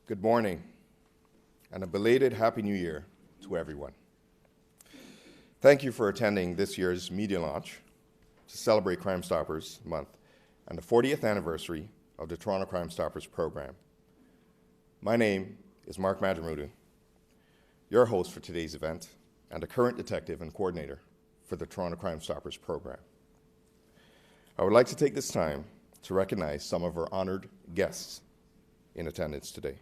Good morning, and a belated Happy New Year to everyone. Thank you for attending this year's media launch to celebrate Crime Stoppers Month and the 40th anniversary of the Toronto Crime Stoppers program. My name is Marc Madramootoo, your host for today's event and the current detective and coordinator for the Toronto Crime Stoppers program. I would like to take this time to recognize some of our honored guests in attendance today.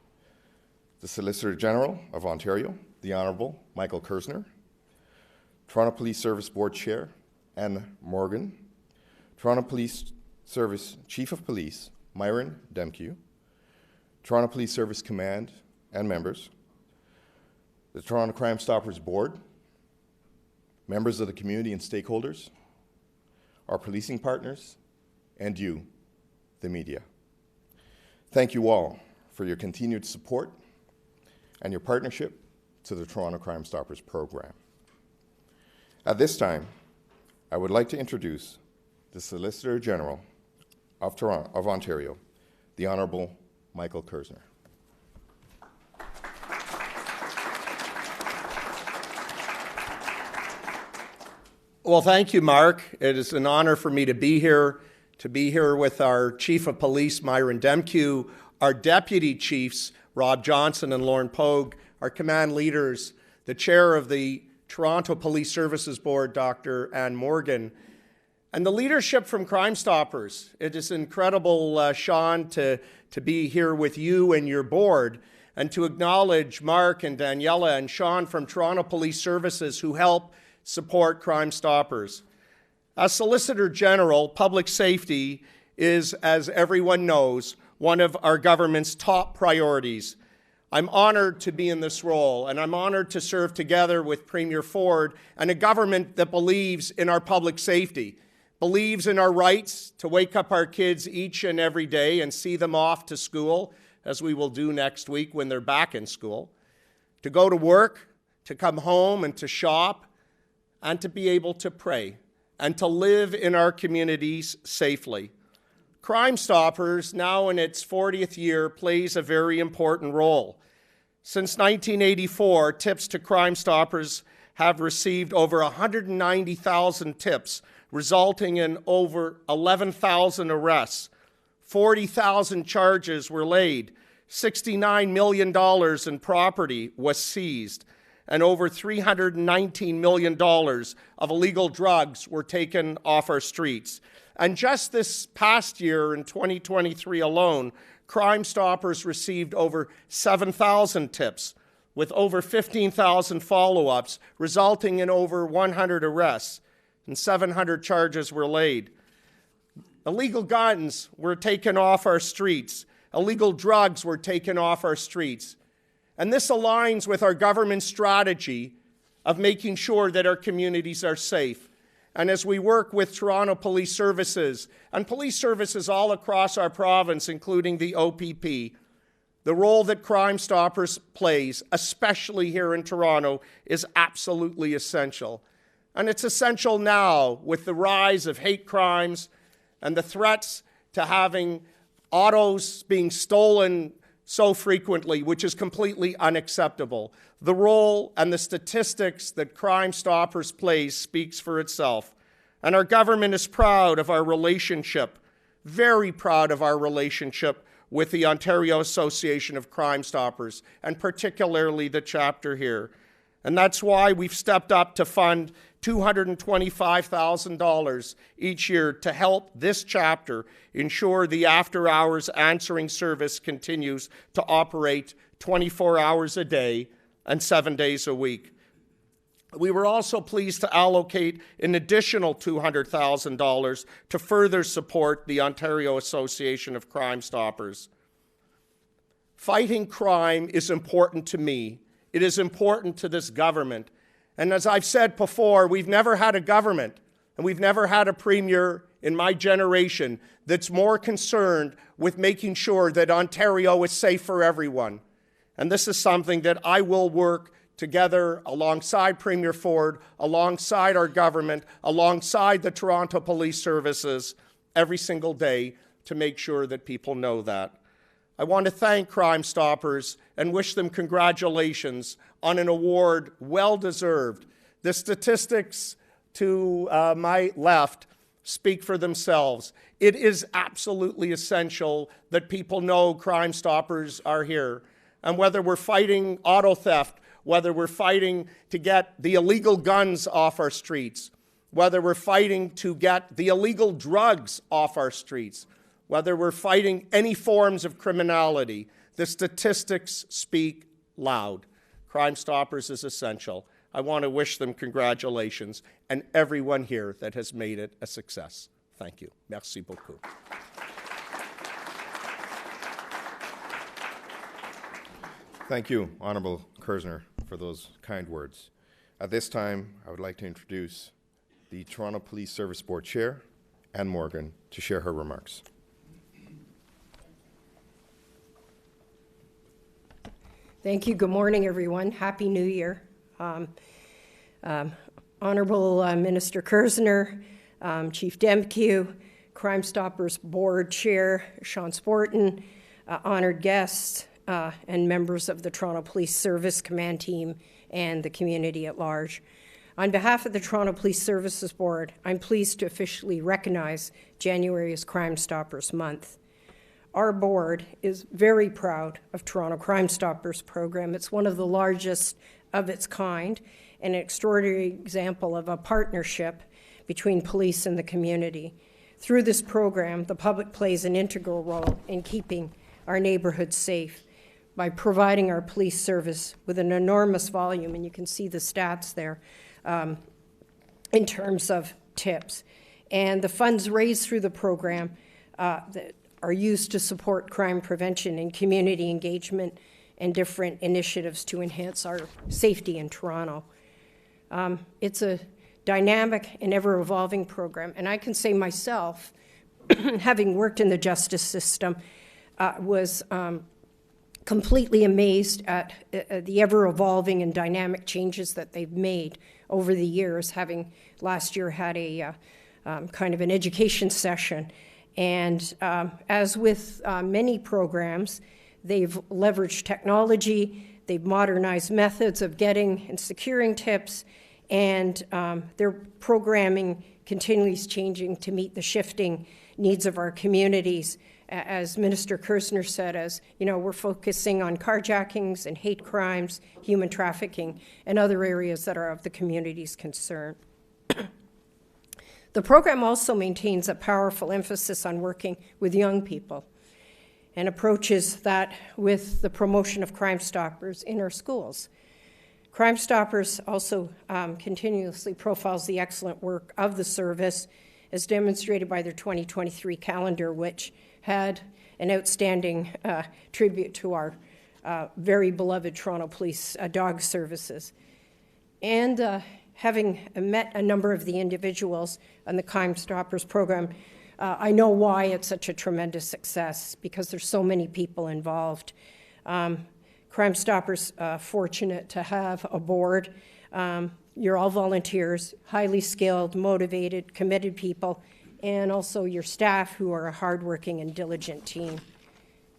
The Solicitor General of Ontario, the Honourable Michael Kerzner, Toronto Police Service Board Chair Anne Morgan, Toronto Police Service Chief of Police Myron Demkiw, Toronto Police Service Command and members, the Toronto Crime Stoppers Board, members of the community and stakeholders, our policing partners, and you, the media. Thank you all for your continued support and your partnership to the Toronto Crime Stoppers program. At this time, I would like to introduce the Solicitor General of Ontario, the Honourable Michael Kerzner. Well, thank you, Marc. It is an honor for me to be here with our Chief of Police, Myron Demkiw, our Deputy Chiefs, Rob Johnson and Lauren Pogue, our command leaders, the Chair of the Toronto Police Services Board, Dr. Anne Morgan, and the leadership from Crime Stoppers. It is incredible, Sean, to be here with you and your board, and to acknowledge Marc and Daniela and Sean from Toronto Police Services who help support Crime Stoppers. As Solicitor General, public safety is, as everyone knows, one of our government's top priorities. I'm honored to be in this role, and I'm honored to serve together with Premier Ford and a government that believes in our public safety, believes in our rights to wake up our kids each and every day and see them off to school, as we will do next week when they're back in school, to go to work, to come home and to shop, and to be able to pray, and to live in our communities safely. Crime Stoppers, now in its 40th year, plays a very important role. Since 1984, tips to Crime Stoppers have received over 190,000 tips, resulting in over 11,000 arrests. 40,000 charges were laid, $69 million in property was seized, and over $319 million of illegal drugs were taken off our streets. And just this past year, in 2023 alone, Crime Stoppers received over 7,000 tips, with over 15,000 follow-ups, resulting in over 100 arrests, and 700 charges were laid. Illegal guns were taken off our streets. Illegal drugs were taken off our streets. And this aligns with our government strategy of making sure that our communities are safe. And as we work with Toronto Police Services and police services all across our province, including the OPP, the role that Crime Stoppers plays, especially here in Toronto, is absolutely essential. And it's essential now with the rise of hate crimes and the threats to having autos being stolen so frequently, which is completely unacceptable. The role and the statistics that Crime Stoppers plays speaks for itself. And our government is proud of our relationship, very proud of our relationship with the Ontario Association of Crime Stoppers, and particularly the chapter here. And that's why we've stepped up to fund $225,000 each year to help this chapter ensure the after-hours answering service continues to operate 24 hours a day and 7 days a week. We were also pleased to allocate an additional $200,000 to further support the Ontario Association of Crime Stoppers. Fighting crime is important to me. It is important to this government. And as I've said before, we've never had a government and we've never had a premier in my generation that's more concerned with making sure that Ontario is safe for everyone. And this is something that I will work together alongside Premier Ford, alongside our government, alongside the Toronto Police Services every single day to make sure that people know that. I want to thank Crime Stoppers and wish them congratulations on an award well-deserved. The statistics to my left speak for themselves. It is absolutely essential that people know Crime Stoppers are here. And whether we're fighting auto theft, whether we're fighting to get the illegal guns off our streets, whether we're fighting to get the illegal drugs off our streets, whether we're fighting any forms of criminality, the statistics speak loud. Crime Stoppers is essential. I want to wish them congratulations and everyone here that has made it a success. Thank you. Merci beaucoup. Thank you, Honourable Kerzner, for those kind words. At this time, I would like to introduce the Toronto Police Service Board Chair, Anne Morgan, to share her remarks. Thank you. Good morning, everyone. Happy New Year. Honourable Minister Kerzner, Chief Demkiw, Crime Stoppers Board Chair Sean Sportun, honoured guests, and members of the Toronto Police Service Command Team and the community at large. On behalf of the Toronto Police Services Board, I'm pleased to officially recognize January as Crime Stoppers Month. Our board is very proud of Toronto Crime Stoppers program. It's one of the largest of its kind and an extraordinary example of a partnership between police and the community. Through this program, the public plays an integral role in keeping our neighborhoods safe by providing our police service with an enormous volume, and you can see the stats there, in terms of tips. And the funds raised through the program that are used to support crime prevention and community engagement and different initiatives to enhance our safety in Toronto. It's a dynamic and ever-evolving program, and I can say myself, having worked in the justice system, was completely amazed at the ever-evolving and dynamic changes that they've made over the years, having last year had a kind of an education session. And as with many programs, they've leveraged technology, they've modernized methods of getting and securing tips, and their programming continually is changing to meet the shifting needs of our communities. As Minister Kerzner said, as you know, we're focusing on carjackings and hate crimes, human trafficking, and other areas that are of the community's concern. The program also maintains a powerful emphasis on working with young people and approaches that with the promotion of Crime Stoppers in our schools. Crime Stoppers also continuously profiles the excellent work of the service as demonstrated by their 2023 calendar, which had an outstanding tribute to our very beloved Toronto Police Dog Services. And having met a number of the individuals on the Crime Stoppers program, I know why it's such a tremendous success, because there's so many people involved. Crime Stoppers fortunate to have a board. You're all volunteers, highly skilled, motivated, committed people, and also your staff who are a hardworking and diligent team.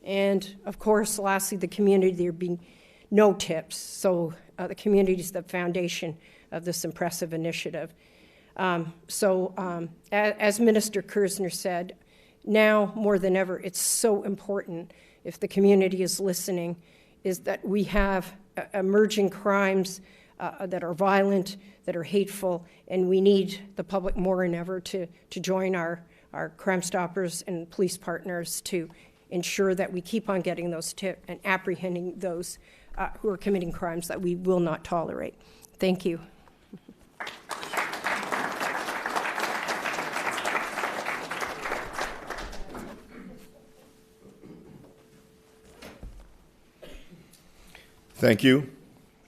And of course, lastly, the community, there being no tips. So the community is the foundation of this impressive initiative. As Minister Kerzner said, now more than ever, it's so important, if the community is listening, is that we have emerging crimes that are violent, that are hateful, and we need the public more than ever to join our Crime Stoppers and police partners to ensure that we keep on getting those tips and apprehending those who are committing crimes that we will not tolerate. Thank you. Thank you,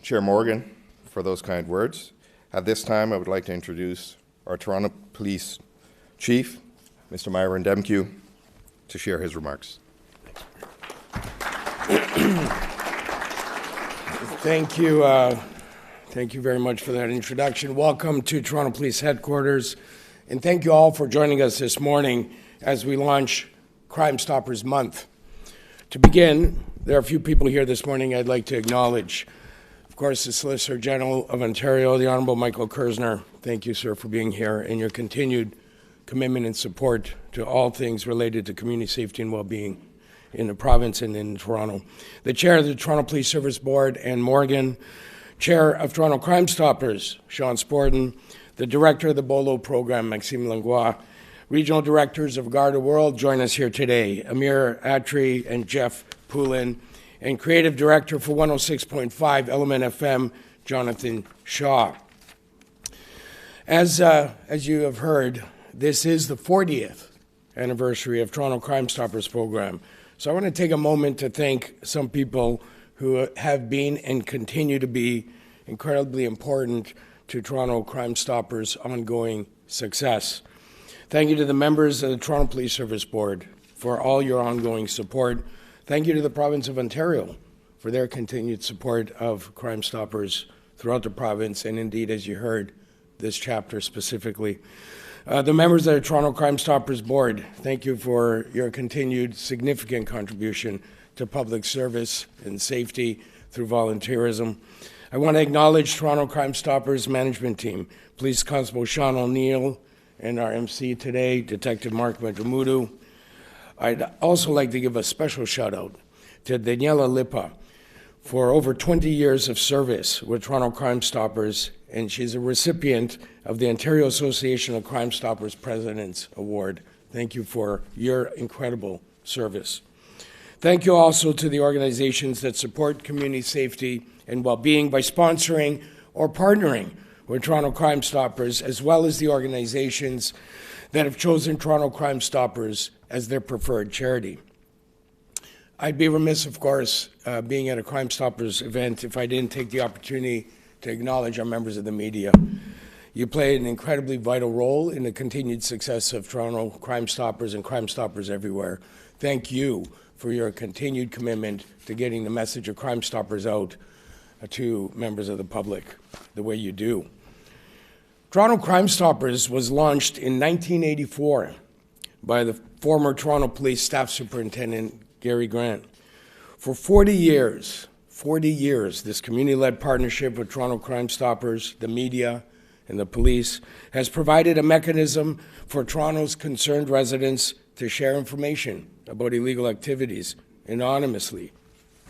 Chair Morgan, for those kind words. At this time, I would like to introduce our Toronto Police Chief, Mr. Myron Demkiw, to share his remarks. Thank you. Thank you very much for that introduction. Welcome to Toronto Police Headquarters, and thank you all for joining us this morning as we launch Crime Stoppers Month. To begin, there are a few people here this morning I'd like to acknowledge. Of course, the Solicitor General of Ontario, the Honourable Michael Kerzner. Thank you, sir, for being here and your continued commitment and support to all things related to community safety and well-being in the province and in Toronto. The Chair of the Toronto Police Service Board, Anne Morgan, Chair of Toronto Crime Stoppers, Sean Sportun, the Director of the BOLO program, Maxime Langlois, Regional Directors of Garda World join us here today, Amir Atri and Jeff Poulin, and Creative Director for 106.5 Element FM, Jonathan Shaw. As you have heard, this is the 40th anniversary of Toronto Crime Stoppers program. So I want to take a moment to thank some people who have been and continue to be incredibly important to Toronto Crime Stoppers' ongoing success. Thank you to the members of the Toronto Police Service Board for all your ongoing support. Thank you to the province of Ontario for their continued support of Crime Stoppers throughout the province, and indeed, as you heard, this chapter specifically. The members of the Toronto Crime Stoppers Board, thank you for your continued significant contribution to public service and safety through volunteerism. I want to acknowledge Toronto Crime Stoppers management team, Police Constable Sean O'Neill, and our MC today, Detective Marc Madramootoo. I'd also like to give a special shout out to Daniela Lipa for over 20 years of service with Toronto Crime Stoppers, and she's a recipient of the Ontario Association of Crime Stoppers President's Award. Thank you for your incredible service. Thank you also to the organizations that support community safety and well-being by sponsoring or partnering with Toronto Crime Stoppers, as well as the organizations that have chosen Toronto Crime Stoppers as their preferred charity. I'd be remiss, of course, being at a Crime Stoppers event if I didn't take the opportunity to acknowledge our members of the media. You play an incredibly vital role in the continued success of Toronto Crime Stoppers and Crime Stoppers everywhere. Thank you for your continued commitment to getting the message of Crime Stoppers out to members of the public the way you do. Toronto Crime Stoppers was launched in 1984 by the former Toronto Police Staff Superintendent Gary Grant. For 40 years, this community-led partnership with Toronto Crime Stoppers, the media, and the police has provided a mechanism for Toronto's concerned residents to share information about illegal activities anonymously,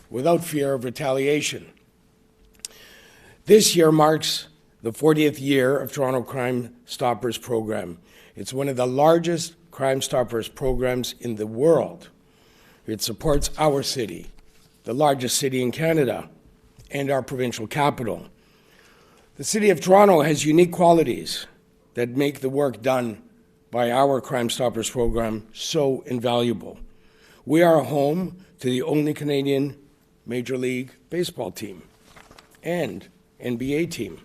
without fear of retaliation. This year marks the 40th year of Toronto Crime Stoppers program. It's one of the largest Crime Stoppers programs in the world. It supports our city, the largest city in Canada, and our provincial capital. The City of Toronto has unique qualities that make the work done by our Crime Stoppers program so invaluable. We are home to the only Canadian Major League Baseball team and NBA team.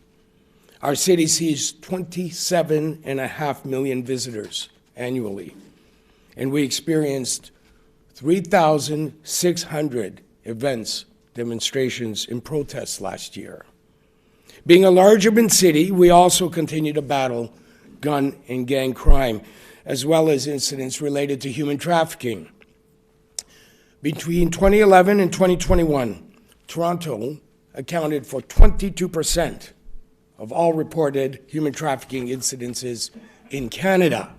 Our city sees 27.5 million visitors annually, and we experienced 3,600 events, demonstrations, and protests last year. Being a large urban city, we also continue to battle gun and gang crime, as well as incidents related to human trafficking. Between 2011 and 2021, Toronto accounted for 22% of all reported human trafficking incidences in Canada.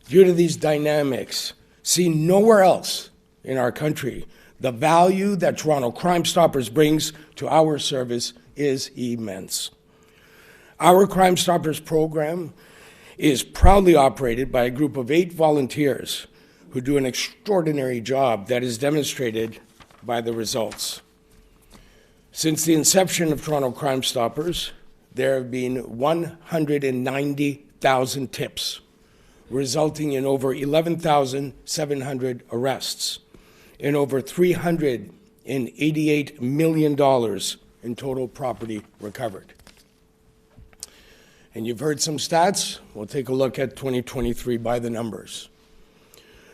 Due to these dynamics, seen nowhere else in our country, the value that Toronto Crime Stoppers brings to our service is immense. Our Crime Stoppers program is proudly operated by a group of 8 volunteers who do an extraordinary job that is demonstrated by the results. Since the inception of Toronto Crime Stoppers, there have been 190,000 tips, resulting in over 11,700 arrests and over $388 million in total property recovered. And you've heard some stats. We'll take a look at 2023 by the numbers.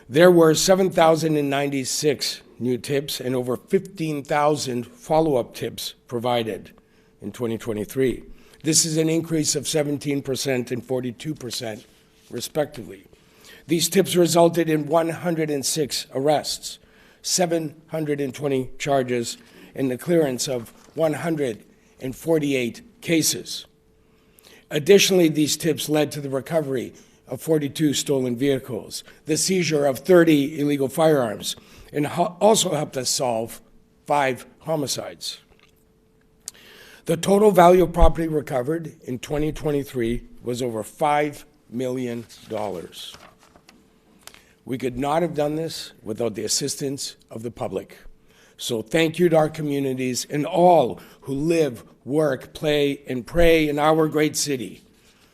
There were 7,096 new tips and over 15,000 follow-up tips provided in 2023. This is an increase of 17% and 42%, respectively. These tips resulted in 106 arrests, 720 charges and the clearance of 148 cases. Additionally, these tips led to the recovery of 42 stolen vehicles, the seizure of 30 illegal firearms, and also helped us solve 5 homicides. The total value of property recovered in 2023 was over $5 million. We could not have done this without the assistance of the public. So thank you to our communities and all who live, work, play, and pray in our great city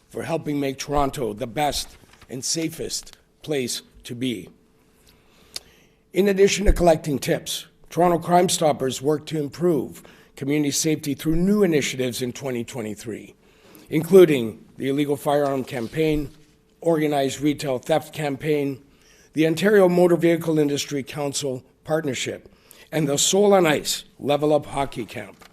for helping make Toronto the best and safest place to be. In addition to collecting tips, Toronto Crime Stoppers worked to improve community safety through new initiatives in 2023, including the Illegal Firearm Campaign, Organized Retail Theft Campaign, the Ontario Motor Vehicle Industry Council Partnership, and the Soul on Ice Level Up Hockey Camp.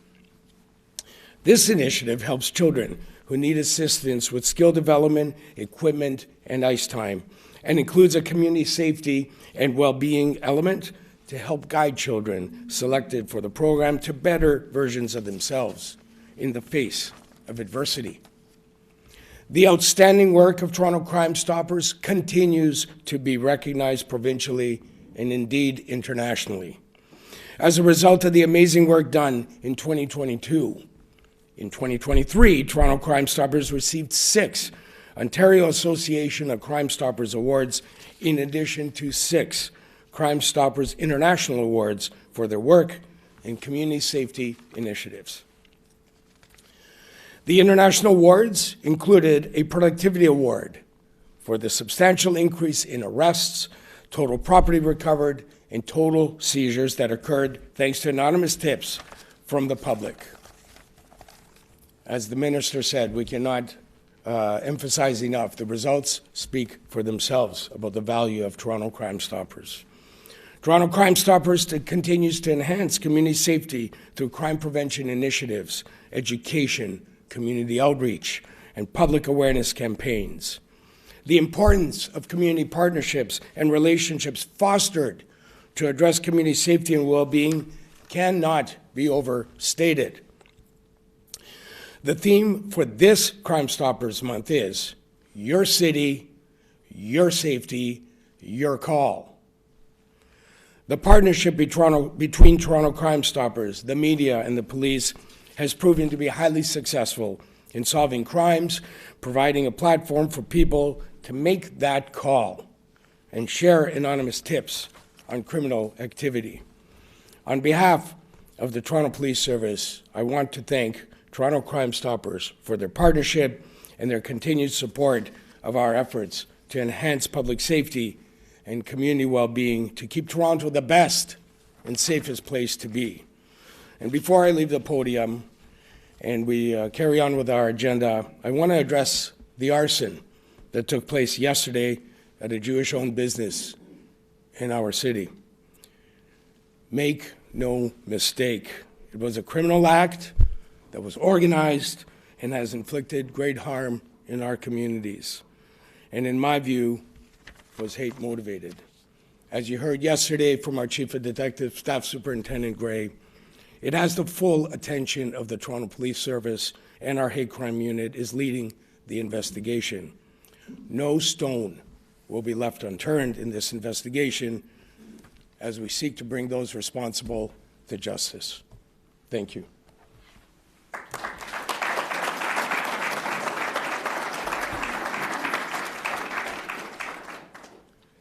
This initiative helps children who need assistance with skill development, equipment, and ice time, and includes a community safety and well-being element to help guide children selected for the program to better versions of themselves in the face of adversity. The outstanding work of Toronto Crime Stoppers continues to be recognized provincially and indeed internationally. As a result of the amazing work done in 2022, in 2023, Toronto Crime Stoppers received 6 Ontario Association of Crime Stoppers Awards, in addition to 6 Crime Stoppers International Awards for their work in community safety initiatives. The international awards included a Productivity Award for the substantial increase in arrests, total property recovered, and total seizures that occurred thanks to anonymous tips from the public. As the Minister said, we cannot emphasize enough, the results speak for themselves about the value of Toronto Crime Stoppers. Toronto Crime Stoppers continues to enhance community safety through crime prevention initiatives, education, community outreach, and public awareness campaigns. The importance of community partnerships and relationships fostered to address community safety and well-being cannot be overstated. The theme for this Crime Stoppers Month is your city, your safety, your call. The partnership between Toronto Crime Stoppers, the media, and the police has proven to be highly successful in solving crimes, providing a platform for people to make that call and share anonymous tips on criminal activity. On behalf of the Toronto Police Service, I want to thank Toronto Crime Stoppers for their partnership and their continued support of our efforts to enhance public safety and community well-being to keep Toronto the best and safest place to be. And before I leave the podium and we carry on with our agenda, I want to address the arson that took place yesterday at a Jewish-owned business in our city. Make no mistake, it was a criminal act that was organized and has inflicted great harm in our communities, and in my view, was hate motivated. As you heard yesterday from our Chief of Detective Staff Superintendent Gray, it has the full attention of the Toronto Police Service, and our hate crime unit is leading the investigation. No stone will be left unturned in this investigation as we seek to bring those responsible to justice. Thank you.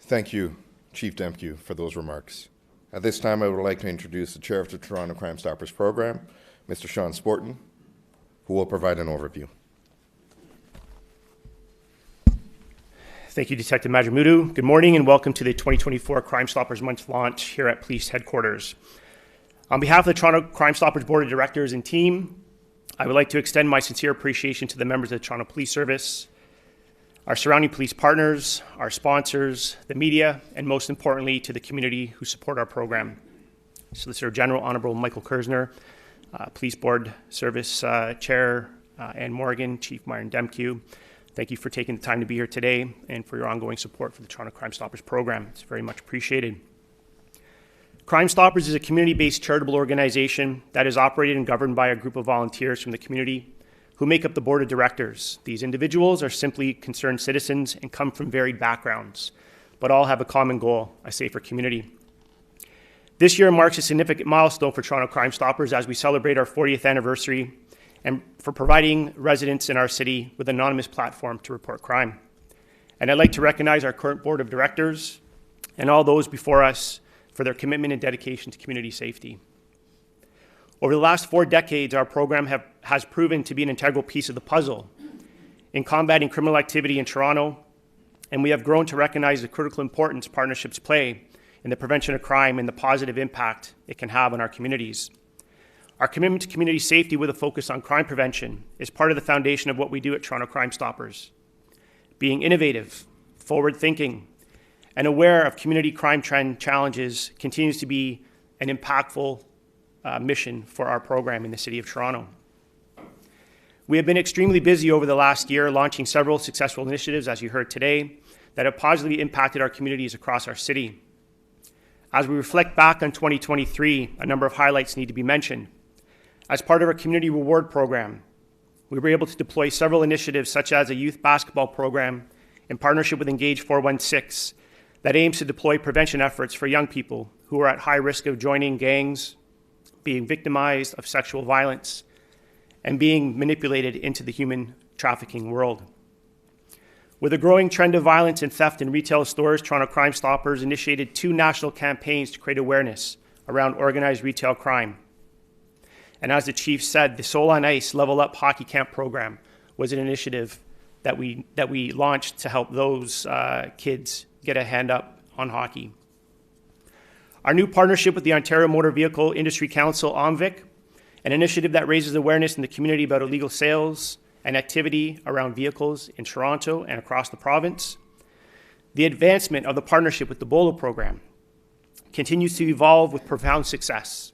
Thank you, Chief Demkiw, for those remarks. At this time, I would like to introduce the Chair of the Toronto Crime Stoppers Program, Mr. Sean Sportun, who will provide an overview. Thank you, Detective Madramootoo. Good morning and welcome to the 2024 Crime Stoppers Month launch here at Police Headquarters. On behalf of the Toronto Crime Stoppers Board of Directors and team, I would like to extend my sincere appreciation to the members of the Toronto Police Service, our surrounding police partners, our sponsors, the media, and most importantly, to the community who support our program. Solicitor General Honorable Michael Kerzner, Police Board Service Chair Ann Morgan, Chief Myron Demkiw. Thank you for taking the time to be here today and for your ongoing support for the Toronto Crime Stoppers program. It's very much appreciated. Crime Stoppers is a community-based charitable organization that is operated and governed by a group of volunteers from the community who make up the board of directors. These individuals are simply concerned citizens and come from varied backgrounds, but all have a common goal, a safer community. This year marks a significant milestone for Toronto Crime Stoppers as we celebrate our 40th anniversary and for providing residents in our city with an anonymous platform to report crime. And I'd like to recognize our current board of directors and all those before us for their commitment and dedication to community safety. Over the last 4 decades, our program has proven to be an integral piece of the puzzle in combating criminal activity in Toronto, and we have grown to recognize the critical importance partnerships play in the prevention of crime and the positive impact it can have on our communities. Our commitment to community safety with a focus on crime prevention is part of the foundation of what we do at Toronto Crime Stoppers. Being innovative, forward-thinking, and aware of community crime trend challenges continues to be an impactful mission for our program in the City of Toronto. We have been extremely busy over the last year, launching several successful initiatives, as you heard today, that have positively impacted our communities across our city. As we reflect back on 2023, a number of highlights need to be mentioned. As part of our community reward program, we were able to deploy several initiatives such as a youth basketball program in partnership with Engage 416 that aims to deploy prevention efforts for young people who are at high risk of joining gangs, being victimized of sexual violence, and being manipulated into the human trafficking world. With a growing trend of violence and theft in retail stores, Toronto Crime Stoppers initiated 2 national campaigns to create awareness around organized retail crime. And as the chief said, the Soul on Ice Level Up Hockey Camp program was an initiative that we launched to help those kids get a hand up on hockey. Our new partnership with the Ontario Motor Vehicle Industry Council, OMVIC, an initiative that raises awareness in the community about illegal sales and activity around vehicles in Toronto and across the province. The advancement of the partnership with the BOLO program continues to evolve with profound success.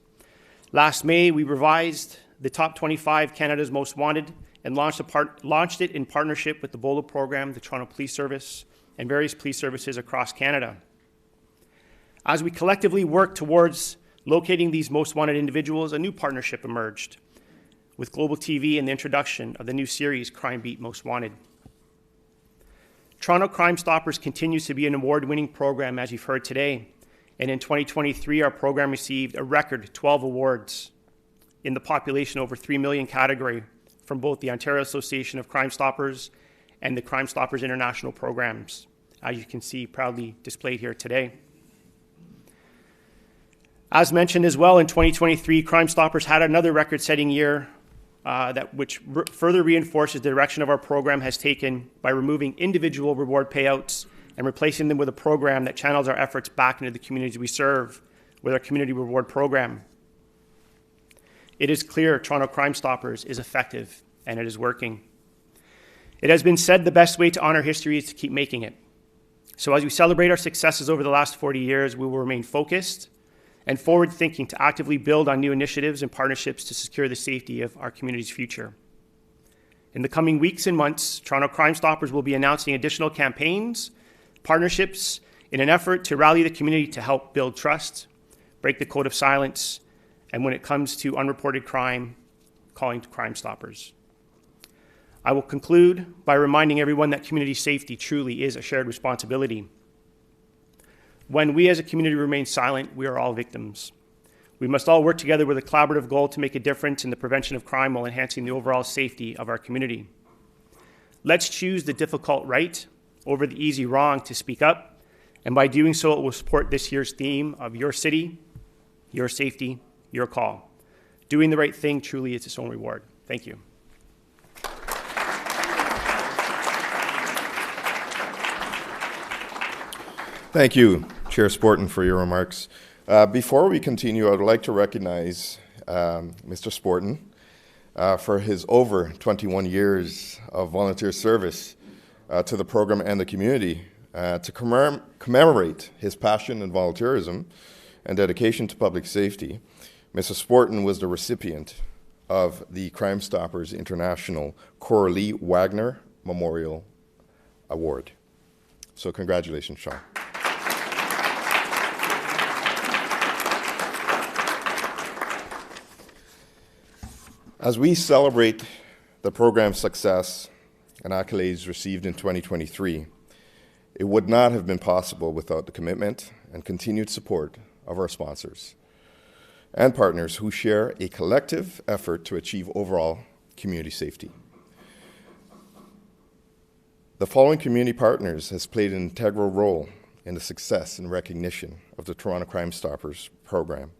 Last May, we revised the Top 25 Canada's Most Wanted and launched it in partnership with the BOLO program, the Toronto Police Service, and various police services across Canada. As we collectively work towards locating these most wanted individuals, a new partnership emerged with Global TV and the introduction of the new series, Crime Beat Most Wanted. Toronto Crime Stoppers continues to be an award-winning program, as you've heard today, and in 2023, our program received a record 12 awards in the population over 3 million category from both the Ontario Association of Crime Stoppers and the Crime Stoppers International programs, as you can see proudly displayed here today. As mentioned as well, in 2023, Crime Stoppers had another record-setting year which further reinforces the direction of our program has taken by removing individual reward payouts and replacing them with a program that channels our efforts back into the communities we serve with our community reward program. It is clear Toronto Crime Stoppers is effective and it is working. It has been said the best way to honor history is to keep making it. So as we celebrate our successes over the last 40 years, we will remain focused and forward-thinking to actively build on new initiatives and partnerships to secure the safety of our community's future. In the coming weeks and months, Toronto Crime Stoppers will be announcing additional campaigns, partnerships, in an effort to rally the community to help build trust, break the code of silence, and when it comes to unreported crime, calling to Crime Stoppers. I will conclude by reminding everyone that community safety truly is a shared responsibility. When we as a community remain silent, we are all victims. We must all work together with a collaborative goal to make a difference in the prevention of crime while enhancing the overall safety of our community. Let's choose the difficult right over the easy wrong to speak up, and by doing so, it will support this year's theme of your city, your safety, your call. Doing the right thing truly is its own reward. Thank you. Thank you, Chair Sportun, for your remarks. Before we continue, I would like to recognize Mr. Sportun for his over 21 years of volunteer service to the program and the community. To commemorate his passion and volunteerism and dedication to public safety, Mr. Sportun was the recipient of the Crime Stoppers International Coralie Wagner Memorial Award. So congratulations, Sean. As we celebrate the program's success and accolades received in 2023, it would not have been possible without the commitment and continued support of our sponsors and partners who share a collective effort to achieve overall community safety. The following community partners has played an integral role in the success and recognition of the Toronto Crime Stoppers program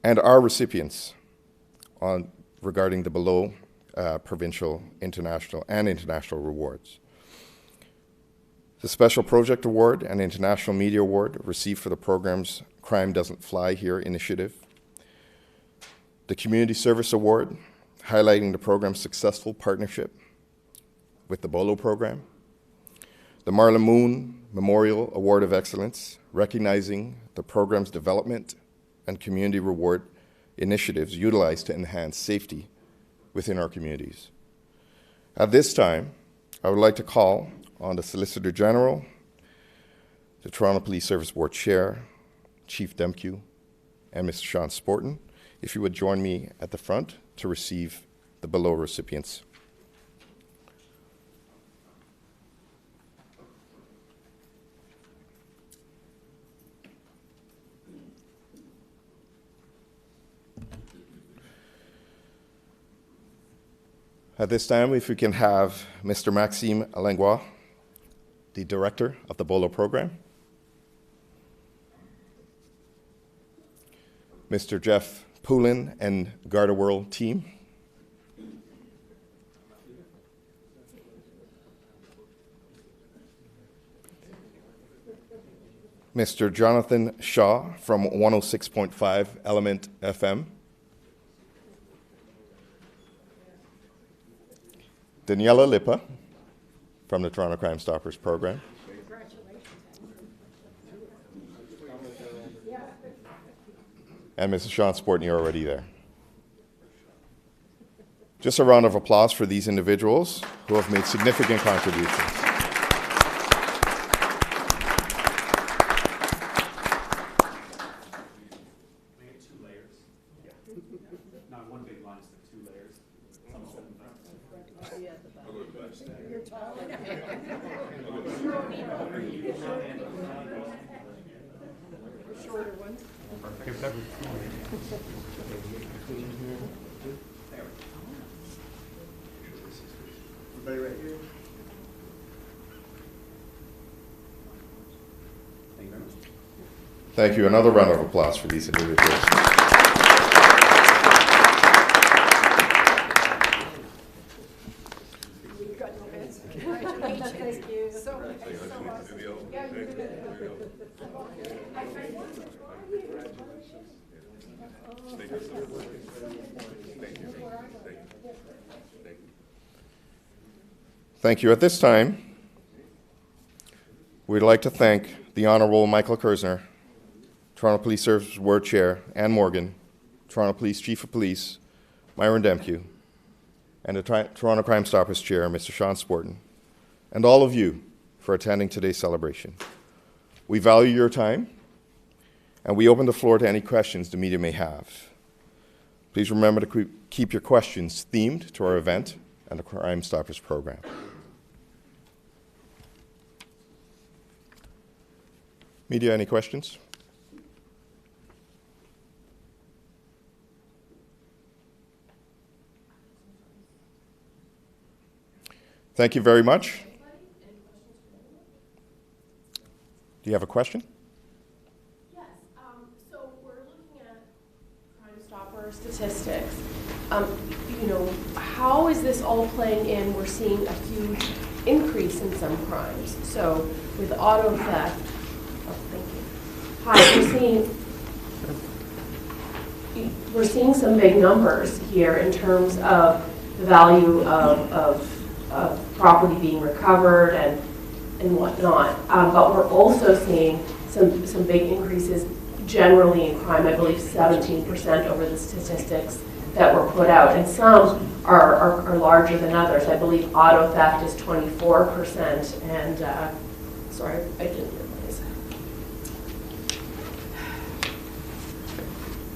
and our recipients regarding the below provincial, international, and international rewards. The Special Project Award and International Media Award received for the program's Crime Doesn't Fly Here initiative. The Community Service Award, highlighting the program's successful partnership with the BOLO program. The Marla Moon Memorial Award of Excellence, recognizing the program's development and community reward initiatives utilized to enhance safety within our communities. At this time, I would like to call on the Solicitor General, the Toronto Police Service Board Chair, Chief Demkiw, and Mr. Sean Sportun, if you would join me at the front to receive the below recipients. At this time, if we can have Mr. Maxime Langlois, the Director of the BOLO program, Mr. Jeff Poulin and Garda World team, Mr. Jonathan Shaw from 106.5 Element FM, Daniela Lipa from the Toronto Crime Stoppers program. And Mrs. Sean Sportun, you're already there. Just a round of applause for these individuals who have made significant contributions. Thank you. Another round of applause for these individuals. Thank you. At this time, we'd like to thank the Honorable Michael Kerzner, Toronto Police Service Board Chair, Anne Morgan, Toronto Police Chief of Police, Myron Demkiw, and the Toronto Crime Stoppers Chair, Mr. Sean Sportun, and all of you for attending today's celebration. We value your time, and we open the floor to any questions the media may have. Please remember to keep your questions themed to our event and the Crime Stoppers program. Media, any questions? Thank you very much. Do you have a question? Yes. So we're looking at Crime Stopper statistics. How is this all playing in? We're seeing a huge increase in some crimes. So with auto theft, we're seeing some big numbers here in terms of the value of property being recovered and whatnot. But we're also seeing some big increases generally in crime. I believe 17% over the statistics that were put out, and some are larger than others. I believe auto theft is 24%, and sorry, I didn't realize.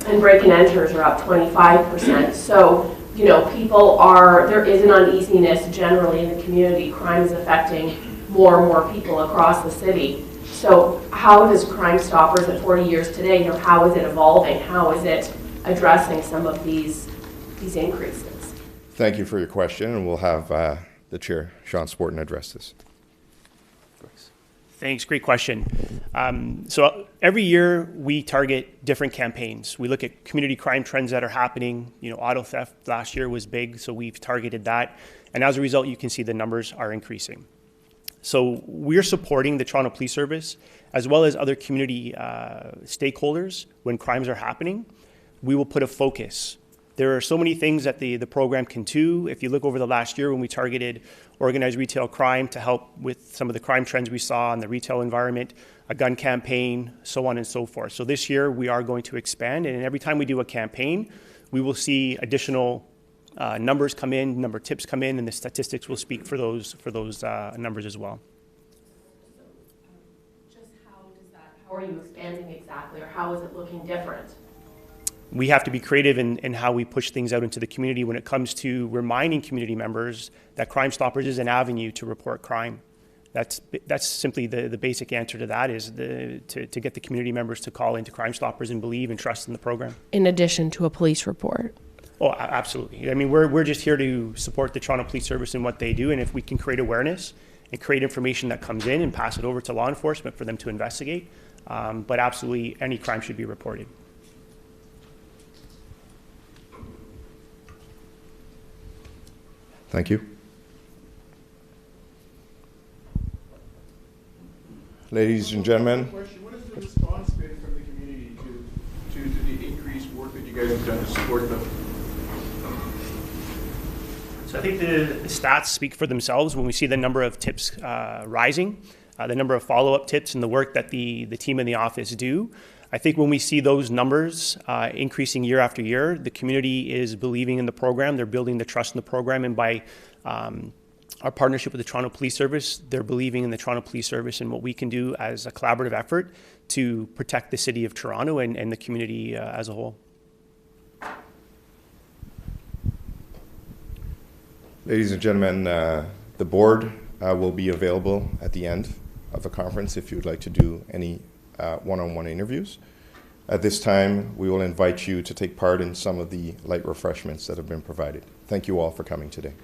and break and enters are up 25%. So, there is an uneasiness generally in the community. Crime is affecting more and more people across the city. So how does Crime Stoppers at 40 years today, how is it evolving? How is it addressing some of these increases? Thank you for your question, and we'll have the Chair, Sean Sportun, address this. Thanks, great question. So every year we target different campaigns. We look at community crime trends that are happening. Auto theft last year was big, so we've targeted that. And as a result, you can see the numbers are increasing. So we're supporting the Toronto Police Service as well as other community stakeholders when crimes are happening. We will put a focus. There are so many things that the program can do. If you look over the last year when we targeted organized retail crime to help with some of the crime trends we saw in the retail environment, a gun campaign, so on and so forth. So this year we are going to expand, and every time we do a campaign, we will see additional numbers come in, number of tips come in, and the statistics will speak for those numbers as well. Just how are you expanding exactly, or how is it looking different? We have to be creative in how we push things out into the community when it comes to reminding community members that Crime Stoppers is an avenue to report crime. That's simply the basic answer to that, is to get the community members to call into Crime Stoppers and believe and trust in the program. In addition to a police report. Oh, absolutely. I mean, we're just here to support the Toronto Police Service in what they do, and if we can create awareness and create information that comes in and pass it over to law enforcement for them to investigate, but absolutely any crime should be reported. Thank you. Ladies and gentlemen. What has the response been from the community to the increased work that you guys have done to support them? So I think the stats speak for themselves when we see the number of tips rising, the number of follow-up tips and the work that the team in the office do. I think when we see those numbers increasing year after year, the community is believing in the program, they're building the trust in the program, and by our partnership with the Toronto Police Service, they're believing in the Toronto Police Service and what we can do as a collaborative effort to protect the city of Toronto and the community as a whole. Ladies and gentlemen, the board will be available at the end of the conference if you would like to do any one-on-one interviews. At this time, we will invite you to take part in some of the light refreshments that have been provided. Thank you all for coming today.